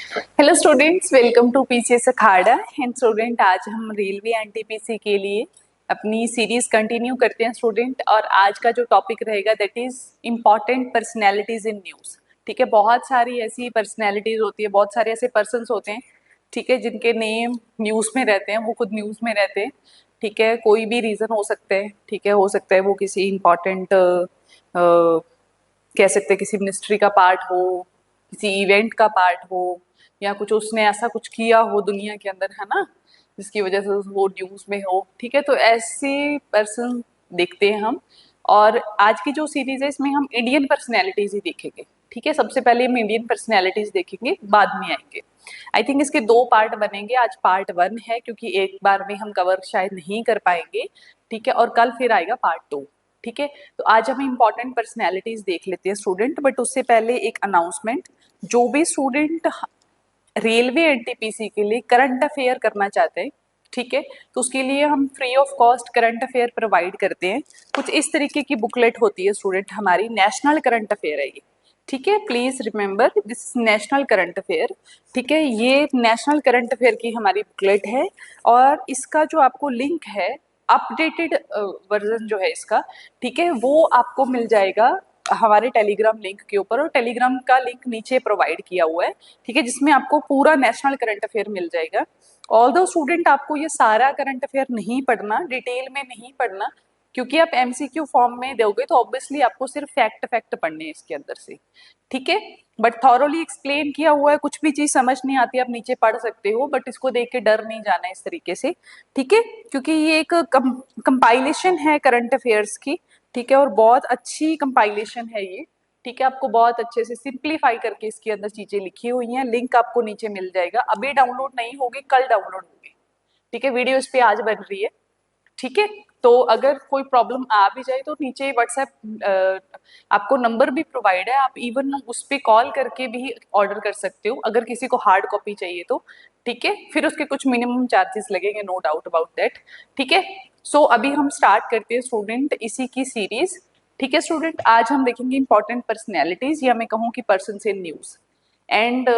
Hello students, welcome to PCS Akhada. And student, आज हम railway NTPC के लिए अपनी सीरीज कंटिन्यू करते हैं स्टूडेंट। और आज का जो टॉपिक रहेगा that is important personalities in news. ठीक है, बहुत सारी ऐसी पर्सनैलिटीज होती है, बहुत सारे ऐसे पर्सन्स होते हैं, ठीक है, जिनके नेम न्यूज़ में रहते हैं, वो खुद न्यूज़ में रहते हैं। ठीक है, कोई भी रीज़न हो सकते हैं। ठीक है, हो सकता है वो किसी इम्पॉर्टेंट कह सकते हैं किसी मिनिस्ट्री का पार्ट हो, किसी इवेंट का पार्ट हो, या कुछ उसने ऐसा कुछ किया हो दुनिया के अंदर, है ना, जिसकी वजह से वो न्यूज में हो। ठीक है, तो ऐसे पर्सन देखते हैं हम। और आज की जो सीरीज है इसमें हम इंडियन पर्सनैलिटीज ही देखेंगे। ठीक है, सबसे पहले हम इंडियन पर्सनैलिटीज देखेंगे, बाद में आएंगे। आई थिंक इसके दो पार्ट बनेंगे। आज पार्ट 1 है क्योंकि एक बार में हम कवर शायद नहीं कर पाएंगे। ठीक है, और कल फिर आएगा पार्ट 2। ठीक है, तो आज हम इंपॉर्टेंट पर्सनैलिटीज देख लेते हैं स्टूडेंट। बट उससे पहले एक अनाउंसमेंट, जो भी स्टूडेंट रेलवे एनटीपीसी के लिए करंट अफेयर करना चाहते हैं, ठीक है, तो उसके लिए हम free of cost current affair provide करते हैं। कुछ इस तरीके की बुकलेट होती है स्टूडेंट, हमारी नेशनल करंट अफेयर है ये। ठीक है, please remember this national current affair. ठीक है, ये नेशनल करंट अफेयर की हमारी बुकलेट है। और इसका जो आपको लिंक है, अपडेटेड वर्जन जो है इसका, ठीक है, वो आपको मिल जाएगा हमारे टेलीग्राम लिंक के ऊपर। और टेलीग्राम का लिंक नीचे प्रोवाइड किया हुआ है, ठीक है, जिसमें आपको पूरा नेशनल करंट अफेयर मिल जाएगा। ऑल दो स्टूडेंट, आपको ये सारा करंट अफेयर नहीं पढ़ना, डिटेल में नहीं पढ़ना, क्योंकि आप एमसीक्यू फॉर्म में दोगे तो ऑब्वियसली आपको सिर्फ फैक्ट फैक्ट पढ़ने हैं इसके अंदर से। ठीक है, बट थॉरोली एक्सप्लेन किया हुआ है। कुछ भी चीज समझ नहीं आती आप नीचे पढ़ सकते हो, बट इसको देख के डर नहीं जाना इस तरीके से। ठीक है, क्योंकि ये एक कंपाइलेशन है करंट अफेयर्स की। ठीक है, और बहुत अच्छी कंपाइलेशन है ये। ठीक है, आपको बहुत अच्छे से सिंप्लीफाई करके इसके अंदर चीजें लिखी हुई हैं। लिंक आपको नीचे मिल जाएगा। अभी डाउनलोड नहीं होगी, कल डाउनलोड होगी। ठीक है, वीडियो इस पे आज बन रही है। ठीक है, तो अगर कोई प्रॉब्लम आ भी जाए तो नीचे व्हाट्सएप आपको नंबर भी प्रोवाइड है, आप इवन उस पर कॉल करके भी ऑर्डर कर सकते हो अगर किसी को हार्ड कॉपी चाहिए तो। ठीक है, फिर उसके कुछ मिनिमम चार्जेस लगेंगे, नो डाउट अबाउट दैट। ठीक है, सो अभी हम स्टार्ट करते हैं स्टूडेंट इसी की सीरीज। ठीक है स्टूडेंट, आज हम देखेंगे इंपॉर्टेंट पर्सनैलिटीज, या मैं कहूँ कि पर्सन इन न्यूज। एंड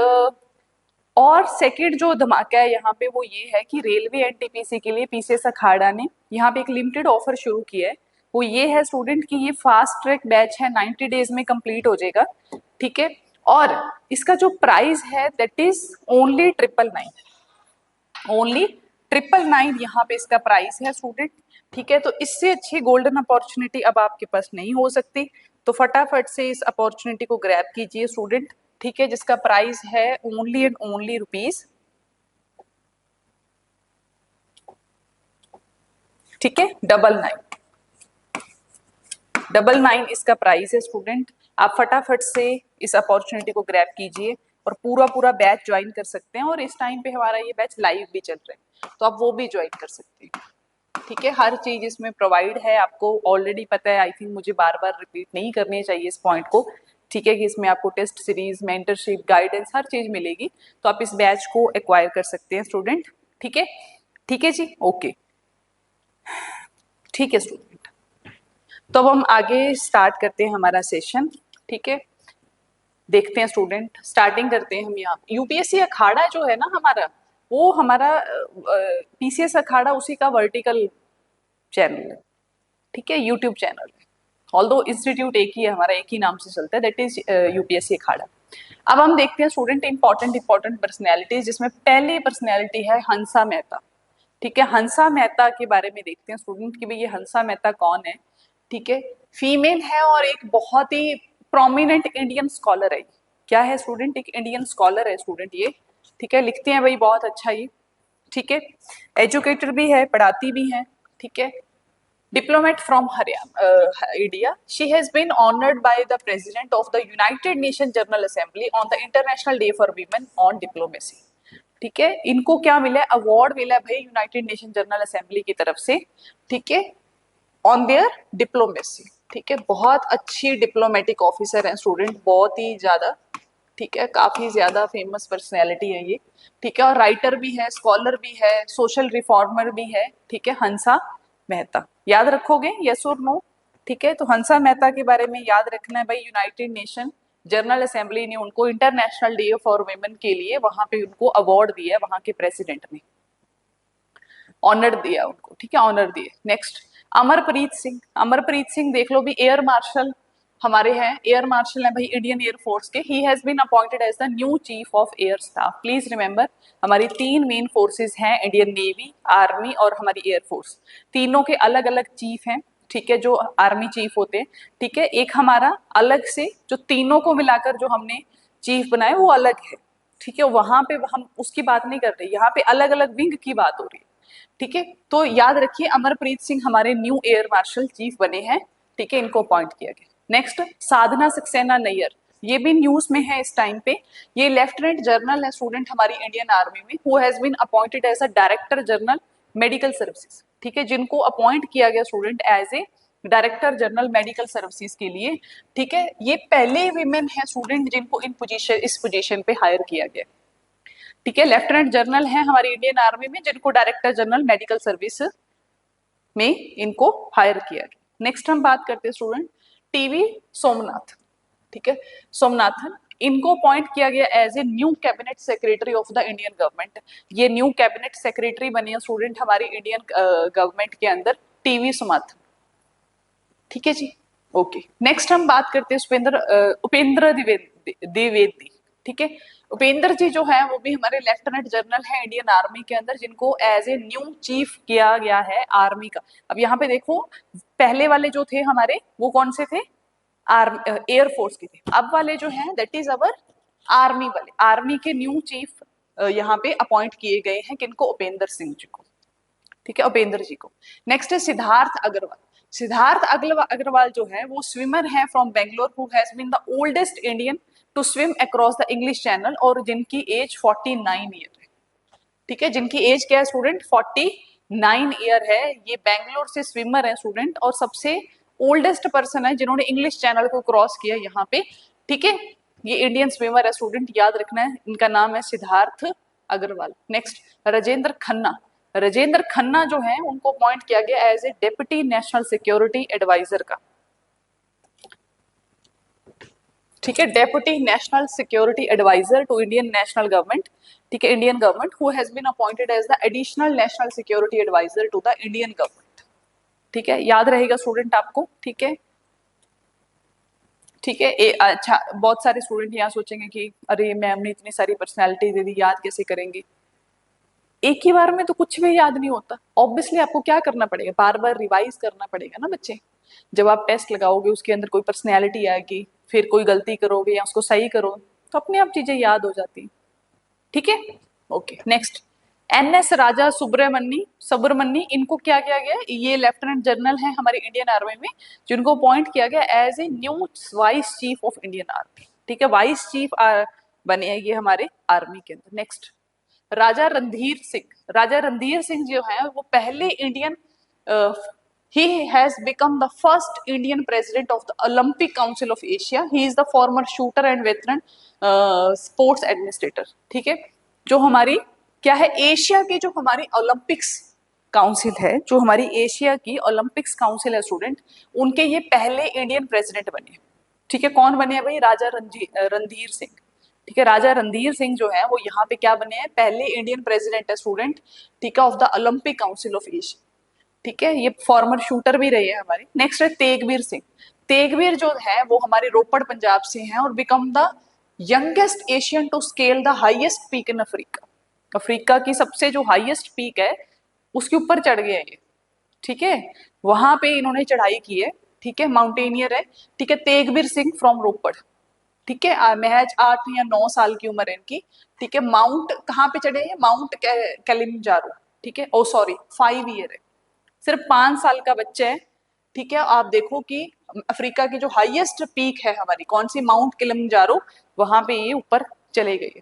और सेकंड जो धमाका है यहाँ पे वो ये है कि रेलवे एनटीपीसी के लिए पीसीएस अखाड़ा ने यहाँ पे एक लिमिटेड ऑफर शुरू किया है। वो ये है स्टूडेंट कि ये फास्ट ट्रैक बैच है, 90 डेज में कंप्लीट हो जाएगा। ठीक है, और इसका जो प्राइस है दैट इज ओनली 999, ओनली 999 यहाँ पे इसका प्राइस है स्टूडेंट। ठीक है, तो इससे अच्छी गोल्डन अपॉर्चुनिटी अब आपके पास नहीं हो सकती। तो फटाफट से इस अपॉर्चुनिटी को ग्रैब कीजिए स्टूडेंट। ठीक है, जिसका प्राइस है ओनली एंड ओनली रुपीज, ठीक है, 999 इसका प्राइस है स्टूडेंट। आप फटाफट से इस अपॉर्चुनिटी को ग्रैब कीजिए और पूरा पूरा बैच ज्वाइन कर सकते हैं। और इस टाइम पे हमारा ये बैच लाइव भी चल रहा है, तो आप वो भी ज्वाइन कर सकते हैं। ठीक है, हर चीज इसमें प्रोवाइड है, आपको ऑलरेडी पता है। आई थिंक मुझे बार बार रिपीट नहीं करनी चाहिए इस पॉइंट को। ठीक है, कि इसमें आपको टेस्ट सीरीज, मेंटरशिप, गाइडेंस, हर चीज मिलेगी। तो आप इस बैच को एक्वायर कर सकते हैं स्टूडेंट। ठीक है, ठीक है जी, ओके, ठीक है स्टूडेंट। तो अब हम आगे स्टार्ट करते हैं हमारा सेशन। ठीक है, देखते हैं स्टूडेंट, स्टार्टिंग करते हैं हम यहाँ। यूपीएससी अखाड़ा जो है ना हमारा, वो हमारा पीसीएस अखाड़ा उसी का वर्टिकल चैनल है। ठीक है, यूट्यूब चैनल है। ऑल्दो इंस्टीट्यूट एक ही है हमारा, एक ही नाम से चलता है, दैट इज यूपीएससी अखाड़ा। अब हम देखते हैं स्टूडेंट इंपॉर्टेंट पर्सनैलिटीज, जिसमें पहली पर्सनैलिटी है हंसा मेहता। ठीक है, हंसा मेहता के बारे में देखते हैं स्टूडेंट कि भाई ये हंसा मेहता कौन है। ठीक है, फीमेल है और एक बहुत ही प्रोमिनेंट इंडियन स्कॉलर है। क्या है स्टूडेंट? एक इंडियन स्कॉलर है स्टूडेंट ये। ठीक है, लिखते हैं भाई बहुत अच्छा ये। ठीक है, एजुकेटर भी है, पढ़ाती भी है। ठीक है, diplomat from India. She has been honored by the President of the United Nations General Assembly on the International Day for Women on Diplomacy. ठीक है, इनको क्या मिला है? अवार्ड मिला है भाई यूनाइटेड नेशन जनरल असेंबली की तरफ से। ठीक है, ऑन देयर डिप्लोमेसी। ठीक है, बहुत अच्छी डिप्लोमेटिक ऑफिसर हैं स्टूडेंट, बहुत ही ज्यादा। ठीक है, काफी ज्यादा फेमस पर्सनैलिटी है ये। ठीक है, और राइटर भी है, स्कॉलर भी है, सोशल रिफॉर्मर भी है। ठीक है, हंसा मेहता याद रखोगे, यस और नो? ठीक है, तो हंसा मेहता के बारे में याद रखना है भाई, यूनाइटेड नेशन जनरल असेंबली ने उनको इंटरनेशनल डे फॉर वुमेन के लिए वहां पे उनको अवार्ड दिया है, वहां के प्रेसिडेंट ने ऑनर दिया उनको, ठीक है, ऑनर दिए। नेक्स्ट अमरप्रीत सिंह, अमरप्रीत सिंह देख लो भी, एयर मार्शल हमारे हैं, एयर मार्शल है भाई इंडियन एयर फोर्स के। He has been appointed as the new chief of air staff. Please remember हमारी तीन मेन फोर्सेस हैं, इंडियन नेवी, आर्मी और हमारी एयर फोर्स। तीनों के अलग अलग चीफ हैं, ठीक है, जो आर्मी चीफ होते हैं, ठीक है। एक हमारा अलग से जो तीनों को मिलाकर जो हमने चीफ बनाए वो अलग है, ठीक है। वहां पे हम उसकी बात नहीं कर रहे, यहाँ पे अलग अलग विंग की बात हो रही है, ठीक है। तो याद रखिए अमरप्रीत सिंह हमारे न्यू एयर मार्शल चीफ बने हैं, ठीक है, इनको अपॉइंट किया गया। नेक्स्ट साधना सक्सेना नैयर, ये भी न्यूज में है इस टाइम पे। ये लेफ्टिनेंट जनरल है स्टूडेंट हमारी इंडियन आर्मी में, who has been appointed as a director general medical services, ठीक है, जिनको अपॉइंट किया गया student as a director general medical services के लिए, ठीक है। ये पहले विमेन है स्टूडेंट जिनको इस पोजीशन पे हायर किया गया, ठीक है। लेफ्टिनेंट जनरल है हमारी इंडियन आर्मी में जिनको डायरेक्टर जनरल मेडिकल सर्विस में इनको हायर किया गया। नेक्स्ट हम बात करते हैं स्टूडेंट टीवी सोमनाथ, ठीक है, सोमनाथन, इनको अपॉइंट किया गया as a new cabinet secretary of the Indian government. ये न्यू कैबिनेट सेक्रेटरी बनी है स्टूडेंट हमारी इंडियन गवर्नमेंट के अंदर, टीवी सोमनाथन, ठीक है जी। ओके, नेक्स्ट हम बात करते हैं उपेंद्र द्विवेदी, ठीक है। उपेंद्र जी जो है वो भी हमारे लेफ्टिनेंट जनरल है इंडियन आर्मी के अंदर, जिनको एज ए न्यू चीफ किया गया है आर्मी का। अब यहाँ पे देखो पहले वाले जो थे हमारे वो कौन से थे, एयर फोर्स के थे। अब वाले जो हैं दैट इज अवर आर्मी वाले, आर्मी के न्यू चीफ यहाँ पे अपॉइंट किए गए हैं, किनको, उपेंद्र सिंह जी को, ठीक है, उपेंद्र जी को। नेक्स्ट है सिद्धार्थ अग्रवाल। सिद्धार्थ अग्रवाल जो है वो स्विमर है from Bangalore, who has been the oldest Indian to swim across the English channel, और जिनकी एज 49 ईयर है, ठीक है, जिनकी एज क्या है स्टूडेंट, 49 ईयर है। ये बेंगलोर से स्विमर है स्टूडेंट, और सबसे ओल्डेस्ट पर्सन है जिन्होंने इंग्लिश चैनल को क्रॉस किया यहाँ पे, ठीक है। ये इंडियन स्विमर है स्टूडेंट, याद रखना है, इनका नाम है सिद्धार्थ अग्रवाल। नेक्स्ट राजेंद्र खन्ना, राजेंद्र खन्ना जो है उनको अपॉइंट किया गया as a deputy national security advisor का, ठीक है, deputy national security advisor to Indian national government, ठीक है, Indian government, who has been appointed as the additional national security advisor to the Indian government, ठीक है, याद रहेगा स्टूडेंट आपको, ठीक है, ठीक है। अच्छा, बहुत सारे स्टूडेंट यहाँ सोचेंगे कि अरे मैम ने इतनी सारी पर्सनैलिटी दे दी, याद कैसे करेंगे। एक ही बार में तो कुछ भी याद नहीं होता, ऑब्वियसली आपको क्या करना पड़ेगा, बार बार रिवाइज करना पड़ेगा ना बच्चे। जब आप टेस्ट लगाओगे उसके अंदर कोई पर्सनैलिटी आएगी, फिर कोई गलती करोगे या उसको सही करो तो अपने आप चीजें याद हो जाती, ठीक है। ओके, नेक्स्ट NS राजा सुब्रमण्य, इनको क्या किया गया, ये लेफ्टिनेंट जनरल हैं हमारे इंडियन आर्मी में, जिनको अपॉइंट किया गया as a new vice chief of Indian army, ठीक है, वाइस चीफ बने हैं ये हमारे आर्मी के अंदर। नेक्स्ट राजा रणधीर सिंह, राजा रणधीर सिंह जो है वो पहले Indian, he has become the first Indian president of the Olympic Council of Asia. He is the former shooter and veteran sports administrator, ठीक है। जो हमारी क्या है, एशिया की जो हमारी ओलंपिक्स काउंसिल है, जो हमारी एशिया की ओलंपिक्स काउंसिल है स्टूडेंट, उनके ये पहले इंडियन प्रेसिडेंट बने, ठीक है। कौन बने हैं भाई, राजा रणधीर सिंह, ठीक है। राजा रणधीर सिंह जो है वो यहाँ पे क्या बने हैं, पहले इंडियन प्रेसिडेंट है स्टूडेंट, ठीक है, of the Olympic council of Asia, ठीक है। ये फॉर्मर शूटर भी रहे हैं हमारे। नेक्स्ट है तेगवीर सिंह, तेगवीर जो है वो हमारे रोपड़ पंजाब से हैं और become the youngest Asian to scale the highest peak in Africa, Africa की सबसे जो हाईएस्ट पीक है उसके ऊपर चढ़ गए हैं ये, ठीक है, वहां पे इन्होंने चढ़ाई की है, ठीक है, माउंटेनियर है, ठीक है। तेगवीर सिंह फ्रॉम रोपड़, ठीक है, महज 8 या 9 साल की उम्र है इनकी, ठीक है। माउंट कहाँ पे चढ़े हैं, माउंट किलिमंजारो, ठीक है, ओ सॉरी 5 ईयर है, सिर्फ 5 साल का बच्चा है, ठीक है। आप देखो कि अफ्रीका की जो हाईएस्ट पीक है हमारी कौन सी, माउंट किलिमंजारो, वहां पे ये ऊपर चले गए,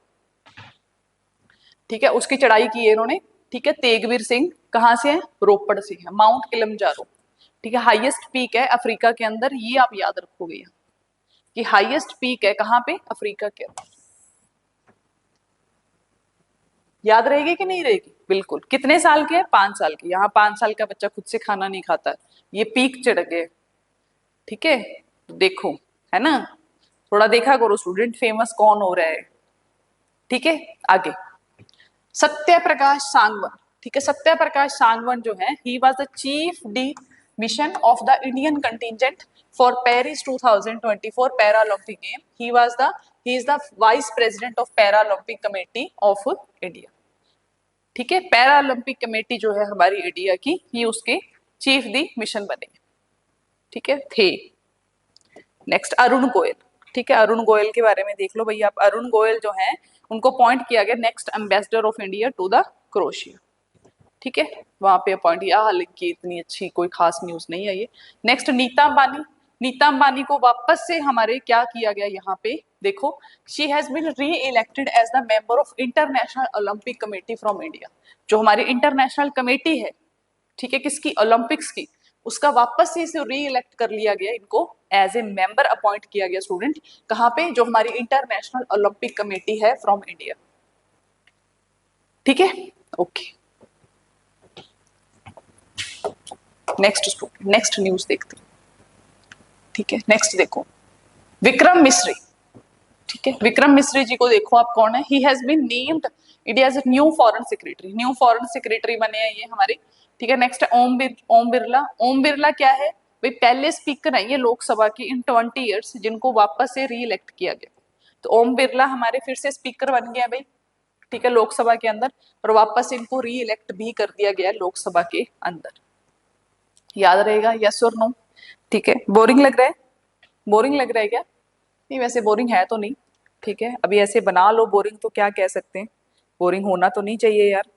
ठीक है, उसकी चढ़ाई की है इन्होंने, ठीक है। तेगवीर सिंह कहाँ से है, रोपड़ से है, माउंट किलिमंजारो, ठीक है, हाईएस्ट पीक है अफ्रीका के अंदर, ये आप याद रखोगे कि हाईएस्ट पीक है कहाँ पे, अफ्रीका के अंदर। याद रहेगी कि नहीं रहेगी, बिल्कुल। कितने साल के, 5 साल के, यहाँ 5 साल का बच्चा खुद से खाना नहीं खाता, ये पीक चढ़ गए, ठीक है, देखो, है ना। थोड़ा देखा करो स्टूडेंट, फेमस कौन हो रहा है। ठीक है, आगे सत्य प्रकाश सांगवन। ठीक है, सत्य प्रकाश सांगवन जो है, he was the chief D mission of the Indian contingent for Paris 2024 Paralympic game. He is the vice president of Paralympic committee of India. ठीक है, पैरालंपिक कमेटी जो है हमारी इंडिया की, ये उसके चीफ दी मिशन बने। ठीक है, थे। नेक्स्ट अरुण गोयल। ठीक है, अरुण गोयल के बारे में देख लो भैया आप। अरुण गोयल जो है, उनको अपॉइंट किया गया next ambassador of India to the Croatia. ठीक है, वहां पे अपॉइंट किया। हालांकि इतनी अच्छी कोई खास न्यूज नहीं आई है। नेक्स्ट नीता अंबानी। नीता अंबानी को वापस से हमारे क्या किया गया यहाँ पे देखो, she has been re elected as the member of International Olympic Committee from India. जो हमारी इंटरनेशनल कमेटी है, ठीक है, किसकी, ओलंपिक्स की, उसका वापस से इसे री इलेक्ट कर लिया गया, इनको एज ए मेंबर अपॉइंट किया गया स्टूडेंट। कहाँ पे, जो हमारी इंटरनेशनल ओलंपिक कमेटी है फ्रॉम इंडिया। ठीक है, ओके। नेक्स्ट न्यूज देखते हैं। ठीक है, नेक्स्ट देखो विक्रम मिश्री। ठीक है, विक्रम मिश्री जी को देखो आप कौन है। He has been named India as new foreign secretary. New foreign secretary बने हैं ये हमारे। ठीक है, नेक्स्ट है ओम बिरला। ओम बिरला क्या है भाई, पहले स्पीकर है ये लोकसभा की इन 20 ईयर्स, जिनको वापस से री इलेक्ट किया गया। तो ओम बिरला हमारे फिर से स्पीकर बन गया भाई। ठीक है, लोकसभा के अंदर, और वापस इनको री इलेक्ट भी कर दिया गया लोकसभा के अंदर। याद रहेगा, यस और नो। ठीक है, बोरिंग लग रहा है, बोरिंग लग रहा है क्या? नहीं, वैसे बोरिंग है तो नहीं। ठीक है, अभी ऐसे बना लो बोरिंग, तो क्या कह सकते हैं, बोरिंग होना तो नहीं चाहिए यार।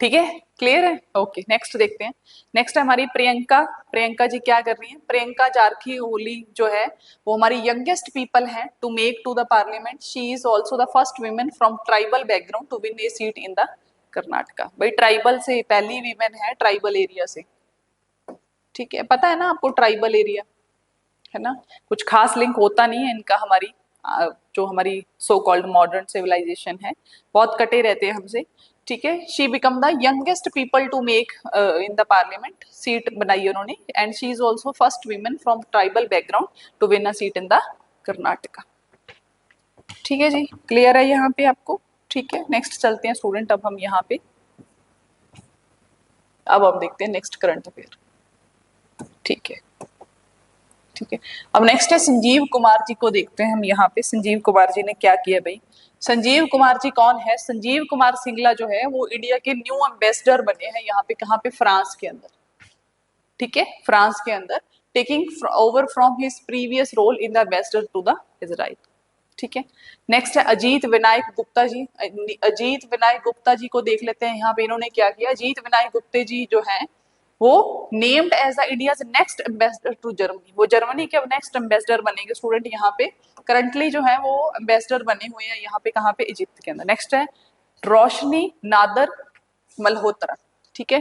ठीक है, क्लियर है, ओके। नेक्स्ट देखते हैं। नेक्स्ट है हमारी प्रियंका। प्रियंका जी क्या कर रही हैं? प्रियंका जारकी ओली जो है, वो हमारी यंगेस्ट पीपल है to make to the parliament. She is also the first women from tribal background to win a seat in the Karnataka. भाई ट्राइबल से पहली वीमेन है, ट्राइबल एरिया से। ठीक है, पता है ना आपको ट्राइबल एरिया, है ना, कुछ खास लिंक होता नहीं है इनका हमारी जो हमारी सो कॉल्ड मॉडर्न सिविलाइजेशन है, बहुत कटे रहते हैं हमसे। ठीक है, she become the youngest people to make in the parliament, seat बनाई उन्होंने। And she is also first women from tribal background to win a seat in the Karnataka. ठीक है जी, क्लियर है यहाँ पे आपको? ठीक है, नेक्स्ट चलते हैं स्टूडेंट। अब हम यहाँ पे अब हम देखते हैं नेक्स्ट करंट अफेयर। ठीक है, ठीक है। अब नेक्स्ट है संजीव कुमार जी को देखते हैं हम यहाँ पे। संजीव कुमार जी ने क्या किया भाई? संजीव कुमार जी कौन है? संजीव कुमार सिंगला जो है, वो इंडिया के न्यू एम्बेसडर बने हैं यहाँ पे। कहाँ पे? फ्रांस के अंदर। ठीक है, फ्रांस के अंदर, taking over from his previous role in the ambassador to the Israel. ठीक है, नेक्स्ट है अजीत विनायक गुप्ता जी। अजीत विनायक गुप्ता जी को देख लेते हैं यहाँ पे, इन्होंने क्या किया। अजीत विनायक गुप्ता जी जो है, वो named as the India's next ambassador to Germany. वो जर्मनी के नेक्स्ट एम्बेसडर बनेंगे स्टूडेंट यहाँ पे। करंटली जो है वो एम्बेसडर बने हुए हैं यहाँ पे। कहाँ पे? इजिप्ट के अंदर। नेक्स्ट है रोशनी नादर मल्होत्रा। ठीक है,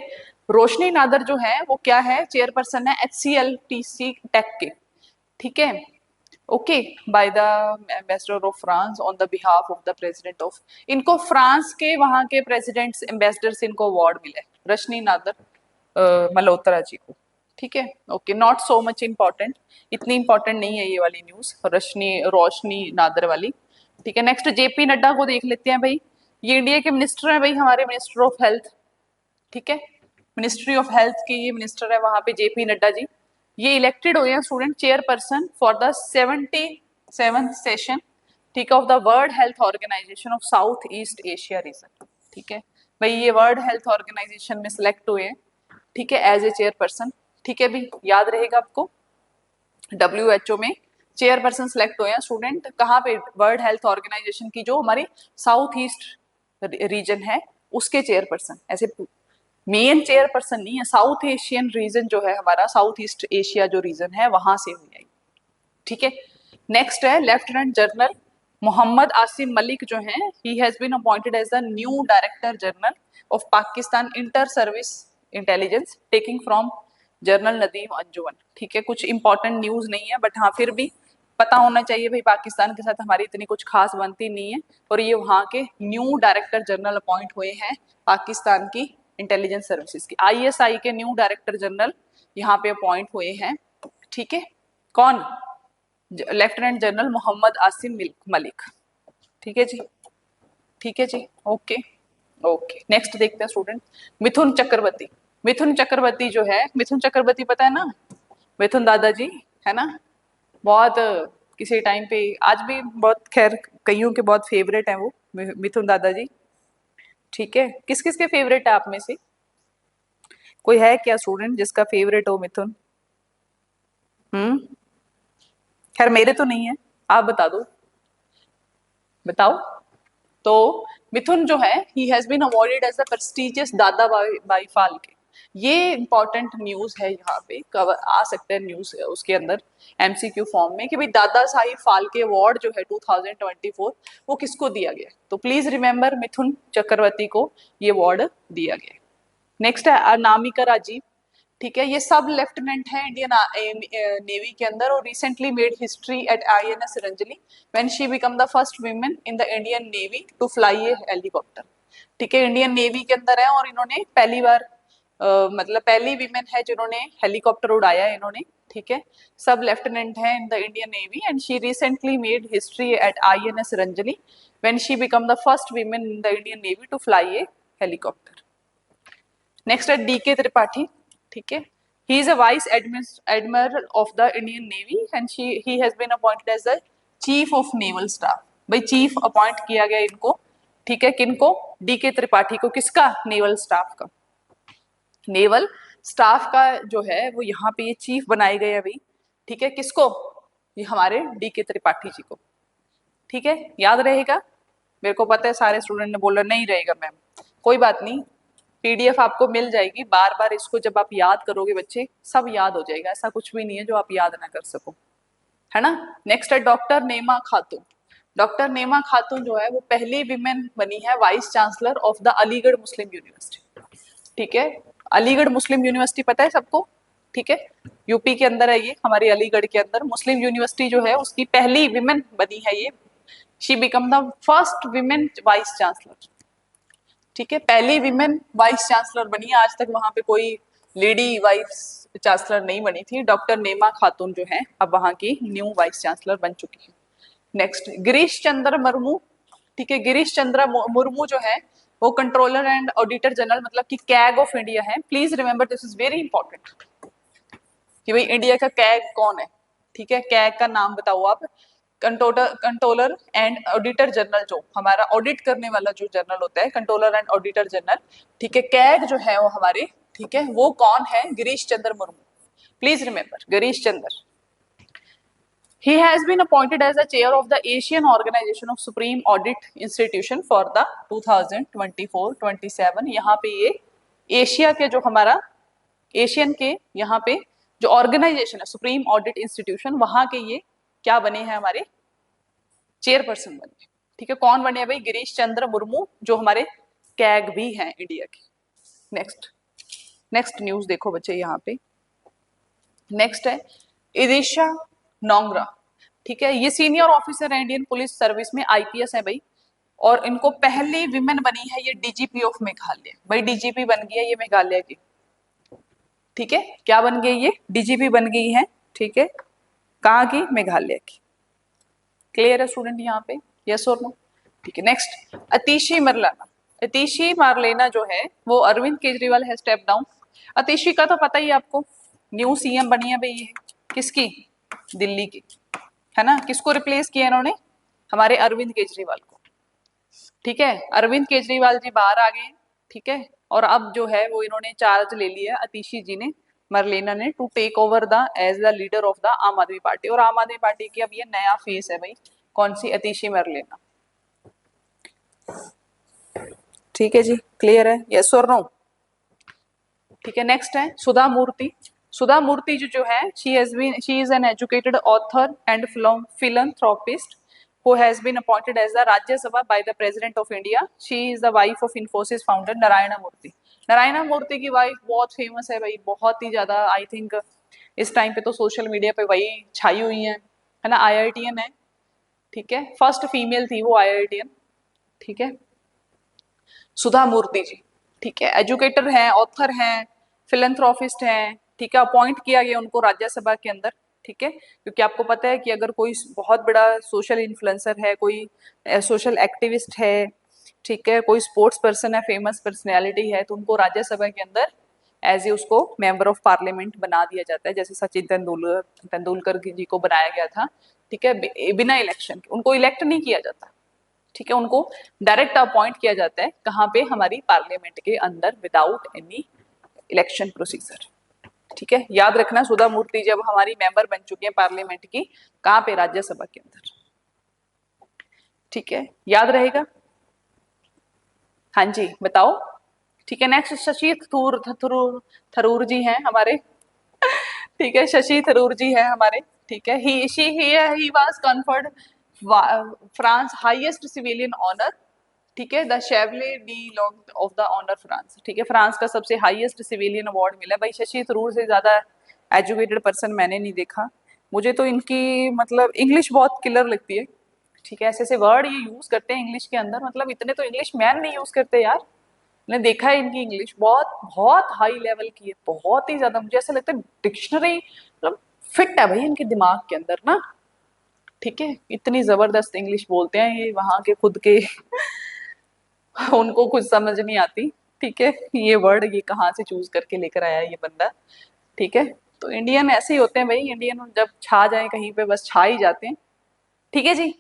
रोशनी नादर जो है वो क्या है? चेयरपर्सन है HCLTC टेक के। ठीक है, okay, by the ambassador of France on the behalf of the president of. इनको फ्रांस के वहां के प्रेसिडेंट्स एम्बेसडर से इनको अवार्ड मिला है, रश्मि नादर मल्होत्रा जी को। ठीक है, okay, not so much important, इतनी इंपॉर्टेंट नहीं है ये वाली न्यूज, रोशनी नादर वाली। ठीक है, नेक्स्ट जेपी नड्डा को देख लेते हैं भाई। ये इंडिया के मिनिस्टर हैं भाई, हमारे मिनिस्टर ऑफ हेल्थ। ठीक है, मिनिस्ट्री ऑफ हेल्थ के ये मिनिस्टर है वहां पे, जेपी नड्डा जी। ये इलेक्टेड हुए हैं student chairperson for the 77th session, ठीक है, of the World Health Organization of South East Asia region. ठीक है भाई, ये वर्ल्ड हेल्थ ऑर्गेनाइजेशन में सिलेक्ट हुए हैं। ठीक है, एज ए चेयरपर्सन। ठीक है भी, याद रहेगा आपको, WHO में चेयरपर्सन सिलेक्ट हुए हैं स्टूडेंट। कहाँ पे? वर्ल्ड हेल्थ ऑर्गेनाइजेशन की जो हमारी साउथ ईस्ट रीजन है, उसके चेयरपर्सन। ऐसे मेन चेयरपर्सन नहीं है, साउथ एशियन रीजन जो है हमारा, साउथ ईस्ट एशिया जो रीजन है, वहां से हुई है। ठीक है, नेक्स्ट है लेफ्टिनेंट जनरल मोहम्मद आसिम मलिक जो है, he has been appointed as the new director general of Pakistan inter service intelligence, taking from general Nadeem Anjuman. ठीक है, कुछ इंपॉर्टेंट न्यूज नहीं है, बट हाँ फिर भी पता होना चाहिए भाई, पाकिस्तान के साथ हमारी इतनी कुछ खास बनती नहीं है। और ये वहाँ के न्यू डायरेक्टर जनरल अपॉइंट हुए हैं पाकिस्तान की इंटेलिजेंस सर्विसेज की। ISI के न्यू डायरेक्टर जनरल यहाँ पे अपॉइंट हुए हैं। ठीक है, कौन? Lieutenant general Mohammad Asim Malik. ठीक है जी, ठीक है जी, ओके ओके। नेक्स्ट देखते हैं स्टूडेंट, मिथुन चक्रवर्ती। मिथुन चक्रवर्ती जो है, मिथुन चक्रवर्ती पता है ना, मिथुन दादाजी, है ना, बहुत किसी टाइम पे, आज भी बहुत, खैर कईयों के बहुत फेवरेट हैं वो मिथुन दादाजी। ठीक है, किस किस के फेवरेट है आप में से, कोई है क्या स्टूडेंट जिसका फेवरेट हो मिथुन? हम्म, खैर मेरे तो नहीं है, आप बता दो, बताओ। तो मिथुन जो है, he has been awarded as the prestigious Dada Bhai Phalke. ये इंपॉर्टेंट न्यूज है, यहाँ पे कवर आ सकता है न्यूज उसके अंदर एमसीक्यू फॉर्म में कि भाई दादा साहिब फाल्के अवार्ड जो है 2024 वो किसको दिया गया। तो प्लीज रिमेंबर मिथुन चक्रवर्ती को ये अवार्ड दिया गया। नेक्स्ट है अनामिका राजीव। ठीक है, ये सब लेफ्टिनेंट है इंडियन नेवी के अंदर और recently made history at INS Ranjani when she become the first women in the Indian navy to fly a helicopter. ठीक है, इंडियन नेवी के अंदर है और इन्होंने पहली बार मतलब पहली वीमेन है जिन्होंने हेलीकॉप्टर उड़ाया है इन्होंने। ठीक है, सब लेफ्टिनेंट है in the Indian navy and she recently made history at INS Ranjani when she become the first women in the Indian navy to fly a helicopter. Next है डीके त्रिपाठी। ठीक है, he is a vice admiral of the Indian Navy and he has been appointed as the chief of naval staff। भाई chief appoint किया गया इनको। ठीक है, किनको? डीके त्रिपाठी को। किसका? नेवल स्टाफ का। नेवल स्टाफ का जो है वो यहाँ पे ये चीफ बनाए गए अभी। ठीक है, किसको? ये हमारे डीके त्रिपाठी जी को। ठीक है, याद रहेगा। मेरे को पता है सारे स्टूडेंट ने बोला नहीं रहेगा मैम, कोई बात नहीं, पीडीएफ आपको मिल जाएगी, बार बार इसको जब आप याद करोगे बच्चे सब याद हो जाएगा, ऐसा कुछ भी नहीं है जो आप याद ना कर सको, है ना। नेक्स्ट है डॉक्टर नेमा खातून। डॉक्टर नेमा खातून जो है वो पहली विमेन बनी है vice chancellor of the Aligarh Muslim university. ठीक है, अलीगढ़ मुस्लिम यूनिवर्सिटी पता है सबको। ठीक है, यूपी के अंदर है ये, हमारे अलीगढ़ के अंदर मुस्लिम यूनिवर्सिटी जो है उसकी पहली विमेन बनी है ये। She become the first women vice chancellor. ठीक है, पहली विमेन वाइस चांसलर बनी है, आज तक वहां पे कोई लेडी वाइस चांसलर नहीं बनी थी। डॉक्टर नेमा खातून जो है अब वहां की न्यू वाइस चांसलर बन चुकी है। नेक्स्ट गिरीश चंद्र मुर्मू। ठीक है, गिरीश चंद्र मुर्मू जो है वो कंट्रोलर एंड ऑडिटर जनरल मतलब कि कैग ऑफ इंडिया है। Please remember this is very important कि भाई इंडिया का कैग कौन है। ठीक है, कैग का नाम बताओ आप। कंट्रोलर एंड ऑडिटर जनरल, जो हमारा ऑडिट करने वाला जो जनरल होता है, कंट्रोलर एंड ऑडिटर जनरल। ठीक है, कैग जो है वो हमारे, ठीक है, वो कौन है? Girish Chandra Murmu. Please remember Girish Chandra. He has been appointed as the chair of the Asian Organization of Supreme Audit Institution for the 2024-27। यहाँ पे ये एशिया के जो हमारा एशियन के यहाँ पे जो ऑर्गेनाइजेशन है सुप्रीम ऑडिट इंस्टीट्यूशन, वहां के ये क्या बने हैं? हमारे चेयरपर्सन बने। ठीक है, कौन बने हैं भाई? गिरीश चंद्र मुर्मू, जो हमारे कैग भी हैं इंडिया के। नेक्स्ट नेक्स्ट न्यूज देखो बच्चे यहाँ पे। नेक्स्ट है इदिशा नोंगरा। ठीक है, ये सीनियर ऑफिसर है इंडियन पुलिस सर्विस में, आईपीएस है भाई, और इनको पहली विमेन बनी है ये डीजीपी ऑफ मेघालय। भाई डीजीपी बन गई है ये मेघालय की। ठीक है, क्या बन गई? ये डीजीपी बन गई है। ठीक है, कहाँ की? मेघालय की। क्लियर है स्टूडेंट यहाँ पे? यस और नो? ठीक है, नेक्स्ट अतिशी मरलेना। अतिशी मारलेना जो है वो अरविंद केजरीवाल है स्टेप डाउन। अतिशी का तो पता ही आपको, न्यू सीएम बनी है भाई ये। किसकी? दिल्ली की, है ना। किसको रिप्लेस किया इन्होंने? हमारे अरविंद केजरीवाल को। ठीक है, अरविंद केजरीवाल जी बाहर आ गए। ठीक है, और अब जो है वो इन्होंने चार्ज ले लिया अतिशी जी ने, मरलेना ने, to take over the as the leader of the Aam Aadmi party. और आम आदमी पार्टी की अब ये नया फेस है भाई, कौन सी? अतिशी मरलेना। ठीक है जी, क्लियर है? यस और नो? ठीक है, नेक्स्ट है सुधा मूर्ति। सुधा मूर्ति जो है, she is an educated author and philanthropist who has been appointed as the Rajya Sabha by the President of India। She is the wife of Infosys founder Narayana Murthy. Narayana Murthy की wife बहुत famous है भाई, बहुत ही ज्यादा। आई थिंक इस time पे तो social media पे वही छाई हुई है ना। आईआईटीएन है। ठीक है, फर्स्ट फीमेल थी वो आईआईटीएन। ठीक है, सुधा मूर्ति जी। ठीक है, एजुकेटर हैं, ऑथर हैं, फिलेंथ्रोपिस्ट हैं। ठीक है, अपॉइंट किया गया उनको राज्यसभा के अंदर। ठीक है, क्योंकि आपको पता है कि अगर कोई बहुत बड़ा सोशल इन्फ्लुएंसर है, कोई सोशल एक्टिविस्ट है, ठीक है, कोई स्पोर्ट्स पर्सन है, फेमस पर्सनैलिटी है, तो उनको राज्यसभा के अंदर एज ए उसको मेंबर ऑफ पार्लियामेंट बना दिया जाता है। जैसे सचिन तेंदुलकर जी को बनाया गया था, ठीक है, बिना इलेक्शन के। उनको इलेक्ट नहीं किया जाता, ठीक है, उनको डायरेक्ट अपॉइंट किया जाता है कहाँ पे, हमारी पार्लियामेंट के अंदर, विदाउट एनी इलेक्शन प्रोसीजर। ठीक है, याद रखना, सुधा मूर्ति जब हमारी मेंबर बन चुकी है पार्लियामेंट की, कहाँ पे, राज्यसभा के अंदर। ठीक है, याद रहेगा। हाँ जी, बताओ। ठीक है, नेक्स्ट शशि थरूर जी हैं हमारे। ठीक है, शशि थरूर जी है हमारे। ठीक है, he was conferred France highest civilian honour, ठीक है, the chevalier de long of the honour France. ठीक है, फ्रांस का सबसे हाईएस्ट सिविलियन अवार्ड मिला। भाई शशि थरूर से ज्यादा एजुकेटेड पर्सन मैंने नहीं देखा। मुझे तो इनकी मतलब इंग्लिश बहुत क्लियर लगती है। ठीक है, ऐसे ऐसे वर्ड ये यूज करते हैं इंग्लिश के अंदर, मतलब इतने तो इंग्लिश मैन नहीं यूज करते यार। मैंने देखा है इनकी इंग्लिश बहुत बहुत हाई लेवल की है, बहुत ही ज्यादा। मुझे ऐसा लगता है डिक्शनरी मतलब फिट है भाई इनके दिमाग के अंदर ना। ठीक है, इतनी जबरदस्त इंग्लिश बोलते हैं ये, वहां के खुद के उनको कुछ समझ नहीं आती। ठीक है, ये वर्ड ये कहाँ से चूज करके लेकर आया है ये बंदा। ठीक है, तो इंडियन ऐसे ही होते हैं भाई, इंडियन जब छा जाए कहीं पे बस छा ही जाते हैं। ठीक है जी,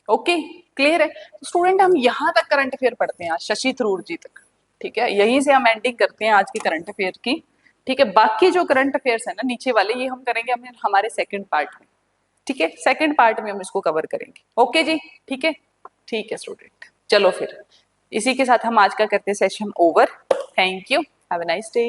ओके, क्लियर है। तो स्टूडेंट हम यहाँ तक करंट अफेयर पढ़ते हैं आज, शशि थरूर जी तक। ठीक है, यहीं से हम एंडिंग करते हैं आज की करंट अफेयर की। ठीक है, बाकी जो करंट अफेयर्स है ना नीचे वाले, ये हम करेंगे हमारे सेकंड पार्ट में। ठीक है, सेकंड पार्ट में हम इसको कवर करेंगे। ओके जी, ठीक है। ठीक है स्टूडेंट, चलो फिर इसी के साथ हम आज का करते हैं session over. Thank you, have a nice day.